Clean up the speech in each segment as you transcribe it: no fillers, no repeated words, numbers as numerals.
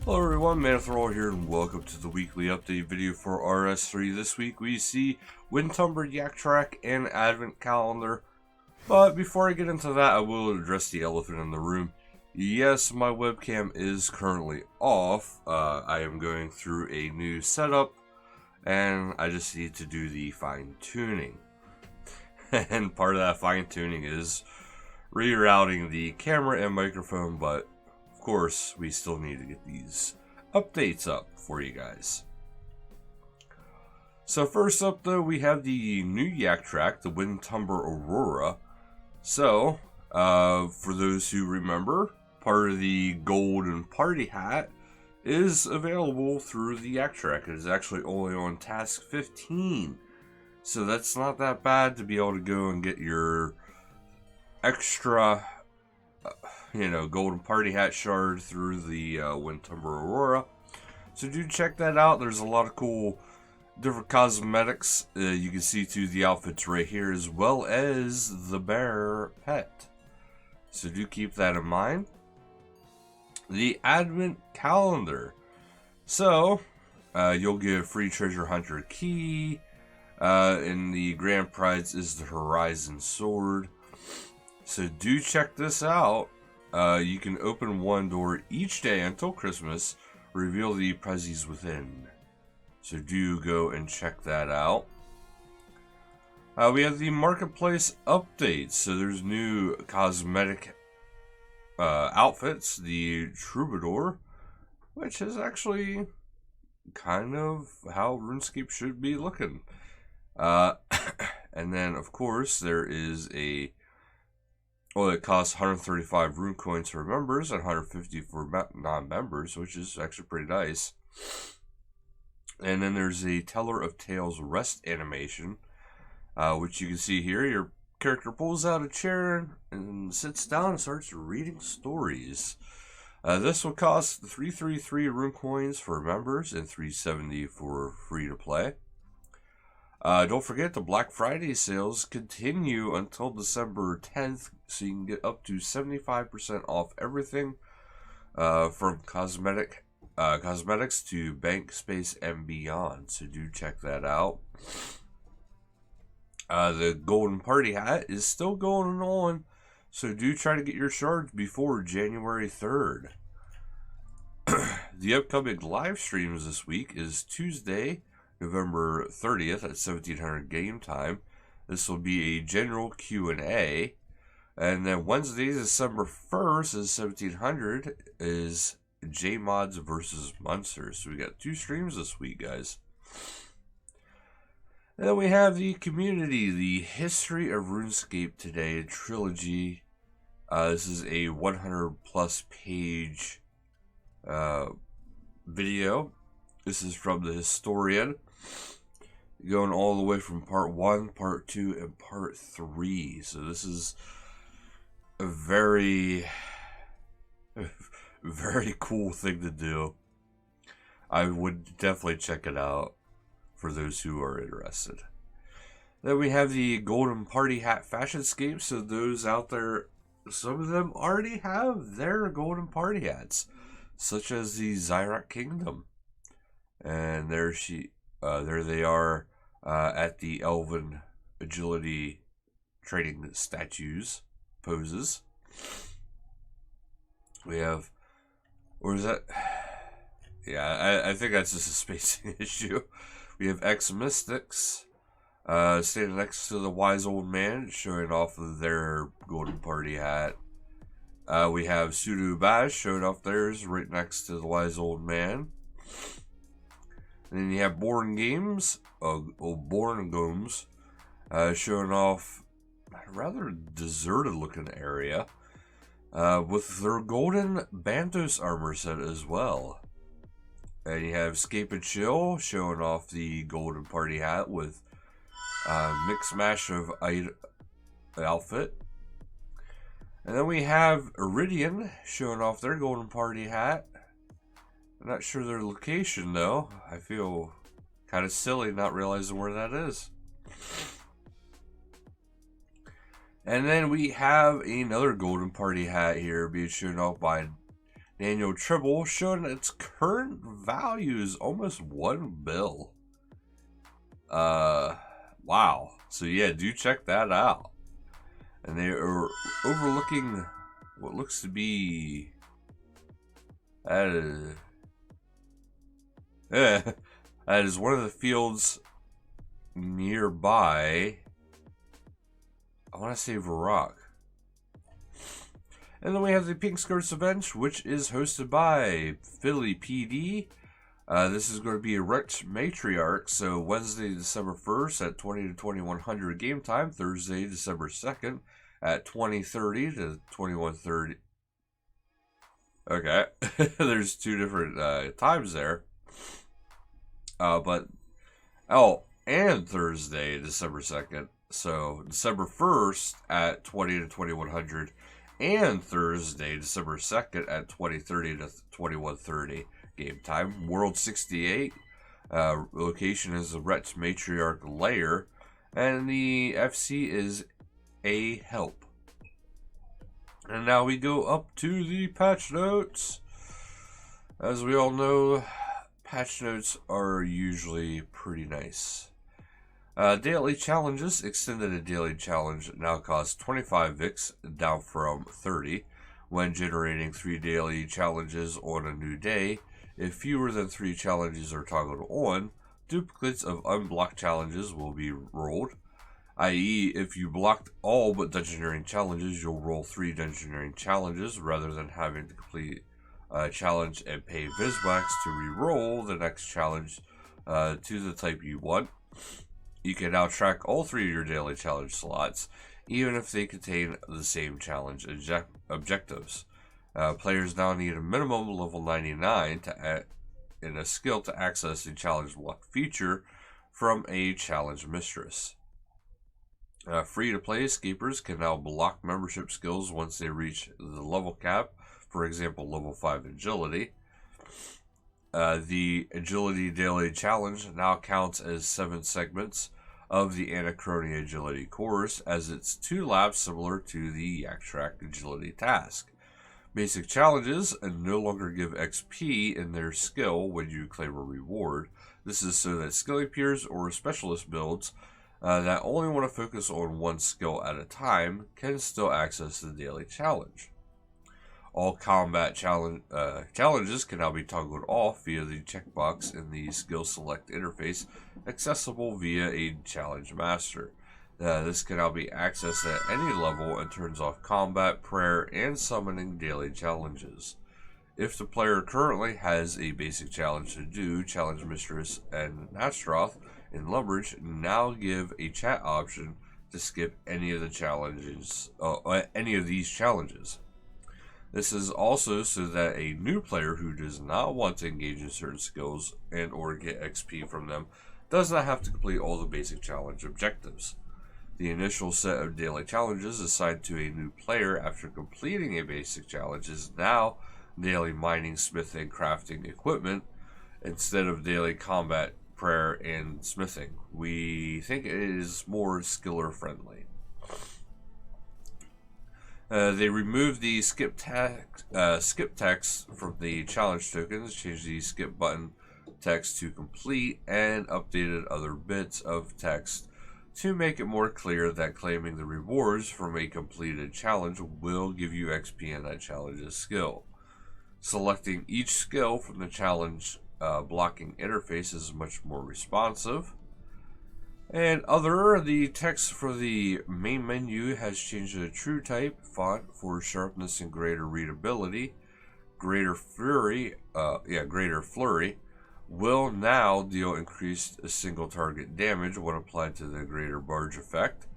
Hello everyone, Manithral here, and welcome to the weekly update video for RS3. This week we see Wintumber, Yak Track, and Advent Calendar. But before I get into that, I will address the elephant in the room. Yes, my webcam is currently off. I am going through a new setup, and I just need to do the fine-tuning. And part of that fine-tuning is rerouting the camera and microphone, but of course, we still need to get these updates up for you guys. So first up though, we have the new Yak Track, the Wintumber Aurora. So, for those who remember, part of the golden party hat is available through the Yak Track. It is actually only on task 15. So that's not that bad to be able to go and get your extra golden party hat shard through the Wintumber Aurora. So do check that out. There's a lot of cool different cosmetics you can see through the outfits right here, as well as the bear pet. So do keep that in mind. The Advent Calendar. So you'll get a free treasure hunter key, and the grand prize is the Horizon Sword. So do check this out. You can open one door each day until Christmas, reveal the prezzies within. So do go and check that out. We have the marketplace updates. So there's new cosmetic outfits. The Troubadour, which is actually kind of how RuneScape should be looking. And then of course there is it costs 135 rune coins for members and 150 for non-members, which is actually pretty nice. And then there's a Teller of Tales rest animation, which you can see here. Your character pulls out a chair and sits down and starts reading stories. This will cost 333 rune coins for members and 370 for free to play. Don't forget the Black Friday sales continue until December 10th, so you can get up to 75% off everything from cosmetics to bank space and beyond. So do check that out. The Golden Party Hat is still going on, so do try to get your shards before January 3rd. The upcoming live streams this week is Tuesday, November 30th at 1700 game time. This will be a general Q&A. And then Wednesday, December 1st is 1700 is J-Mods versus Munsters. So we got 2 streams this week, guys. And then we have the community, the History of RuneScape Today trilogy. This is a 100 plus page video. This is from the historian, going all the way from part 1, part 2, and part 3. So this is a very, very cool thing to do. I would definitely check it out for those who are interested. Then we have the Golden Party Hat Fashionscape. So those out there, some of them already have their Golden Party Hats, such as the Zyrak Kingdom. And there they are at the Elven Agility Trading Statues poses. We have, or is that? Yeah, I think that's just a spacing issue. We have X-Mystics standing next to the Wise Old Man, showing off of their Golden Party Hat. We have Sudu Bash showing off theirs right next to the Wise Old Man. And then you have Born Gomes, showing off a rather deserted looking area with their golden Bandos armor set as well. And you have Scape and Chill showing off the Golden Party Hat with mix mash of outfit. And then we have Iridian showing off their Golden Party Hat. I'm not sure their location though. I feel kind of silly not realizing where that is. And then we have another Golden Party Hat here being shown off by Annual Tribble, showing its current value is almost 1 bill. Wow. So yeah, do check that out. And they are overlooking what looks to be that is one of the fields nearby. I want to say Varrock. And then we have the Pink Skirts event, which is hosted by Philly PD. This is going to be a Wretch Matriarch, so Wednesday, December 1st at 20 to 2100 game time, Thursday, December 2nd at 2030 to 2130. Okay, there's two different times there. And Thursday, December 2nd. So December 1st at 20 to 2100, and Thursday, December 2nd at 2030 to 2130 game time. World 68. Location is the Wretch Matriarch Lair, and the FC is a help. And now we go up to the patch notes. As we all know, patch notes are usually pretty nice. Daily challenges. Extended daily challenge now costs 25 VIX, down from 30. When generating 3 daily challenges on a new day, if fewer than 3 challenges are toggled on, duplicates of unblocked challenges will be rolled. I.e., if you blocked all but Dungeoneering challenges, you'll roll 3 Dungeoneering challenges rather than having to complete a challenge and pay Visbucks to re-roll the next challenge to the type you want. You can now track all 3 of your daily challenge slots, even if they contain the same challenge objectives. Players now need a minimum level 99 in a skill to access the challenge block feature from a challenge mistress. Free-to-play escapers can now block membership skills once they reach the level cap, for example, level 5 agility. The Agility Daily Challenge now counts as 7 segments of the Anachronia Agility course, as it's 2 laps similar to the Yak Track Agility task. Basic challenges no longer give XP in their skill when you claim a reward. This is so that skilling peers or specialist builds that only want to focus on one skill at a time can still access the daily challenge. All combat challenges can now be toggled off via the checkbox in the skill select interface, accessible via a challenge master. This can now be accessed at any level and turns off combat, prayer, and summoning daily challenges. If the player currently has a basic challenge to do, Challenge Mistress and Nastroth in Lumbridge now give a chat option to skip any of the challenges, any of these challenges. This is also so that a new player who does not want to engage in certain skills and or get XP from them does not have to complete all the basic challenge objectives. The initial set of daily challenges assigned to a new player after completing a basic challenge is now daily mining, smithing, crafting equipment instead of daily combat, prayer, and smithing. We think it is more skiller friendly. They removed the skip text from the challenge tokens, changed the skip button text to complete, and updated other bits of text to make it more clear that claiming the rewards from a completed challenge will give you XP in that challenge's skill. Selecting each skill from the challenge blocking interface is much more responsive. And the text for the main menu has changed to a true type font for sharpness and greater readability. Greater Flurry will now deal increased single target damage when applied to the Greater Barge effect.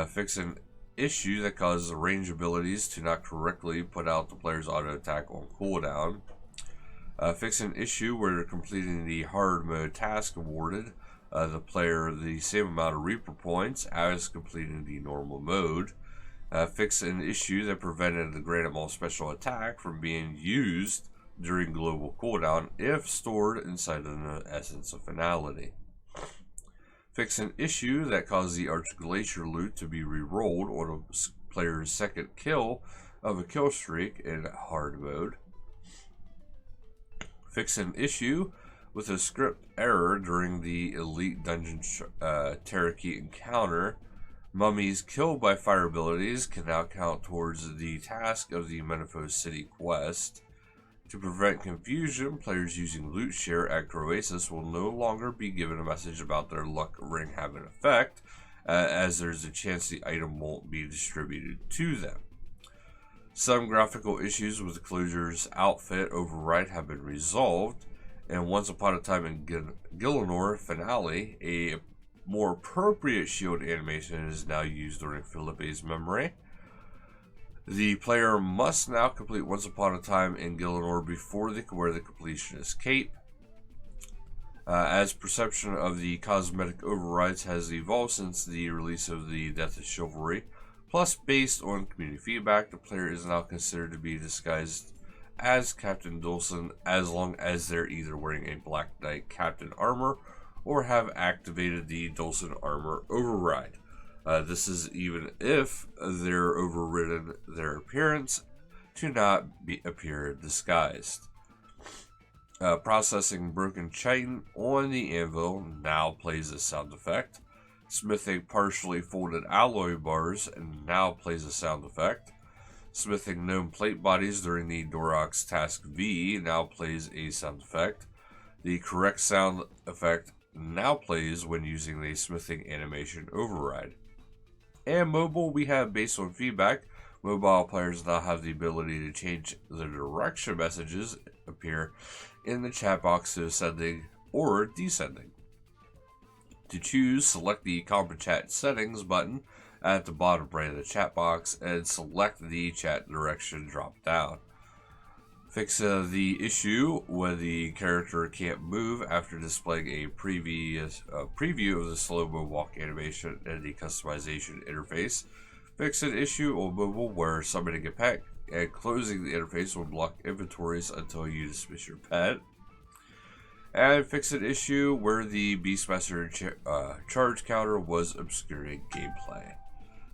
Fix an issue that causes the range abilities to not correctly put out the player's auto attack on cooldown. Fix an issue where completing the hard mode task awarded the player the same amount of Reaper points as completing the normal mode. Fix an issue that prevented the Granite Maul special attack from being used during global cooldown if stored inside an Essence of Finality. Fix an issue that caused the Arch Glacier loot to be re-rolled on a player's second kill of a kill streak in hard mode. Fix an issue with a script error during the Elite Dungeon Cherokee encounter. Mummies killed by fire abilities can now count towards the task of the Manithral City quest. To prevent confusion, players using Loot Share at Croasis will no longer be given a message about their luck ring having effect, as there's a chance the item won't be distributed to them. Some graphical issues with Closure's outfit override have been resolved, and Once Upon a Time in Gillinor Finale, a more appropriate shield animation is now used during Felipe's memory. The player must now complete Once Upon a Time in Gillinor before they can wear the completionist cape. As perception of the cosmetic overrides has evolved since the release of the Death of Chivalry, plus based on community feedback, the player is now considered to be disguised as Captain Dulcin as long as they're either wearing a Black Knight Captain armor or have activated the Dulcin armor override. This is even if they're overridden their appearance to not appear disguised. Processing broken chain on the anvil now plays a sound effect. Smithing partially folded alloy bars now plays a sound effect. Smithing known plate bodies during the Dorok's Task V now plays a sound effect. The correct sound effect now plays when using the smithing animation override. And mobile, we have based on feedback, mobile players now have the ability to change the direction messages appear in the chat box to ascending or descending. To choose, select the Common Chat Settings button at the bottom right of the chat box and select the chat direction drop down. Fix the issue when the character can't move after displaying a preview of the slow-mo walk animation and the customization interface. Fix an issue on mobile where summoning a pet and closing the interface will block inventories until you dismiss your pet. And fix an issue where the Beastmaster charge counter was obscuring gameplay.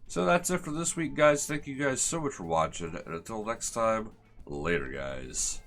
So that's it for this week, guys. Thank you guys so much for watching, and until next time, later, guys.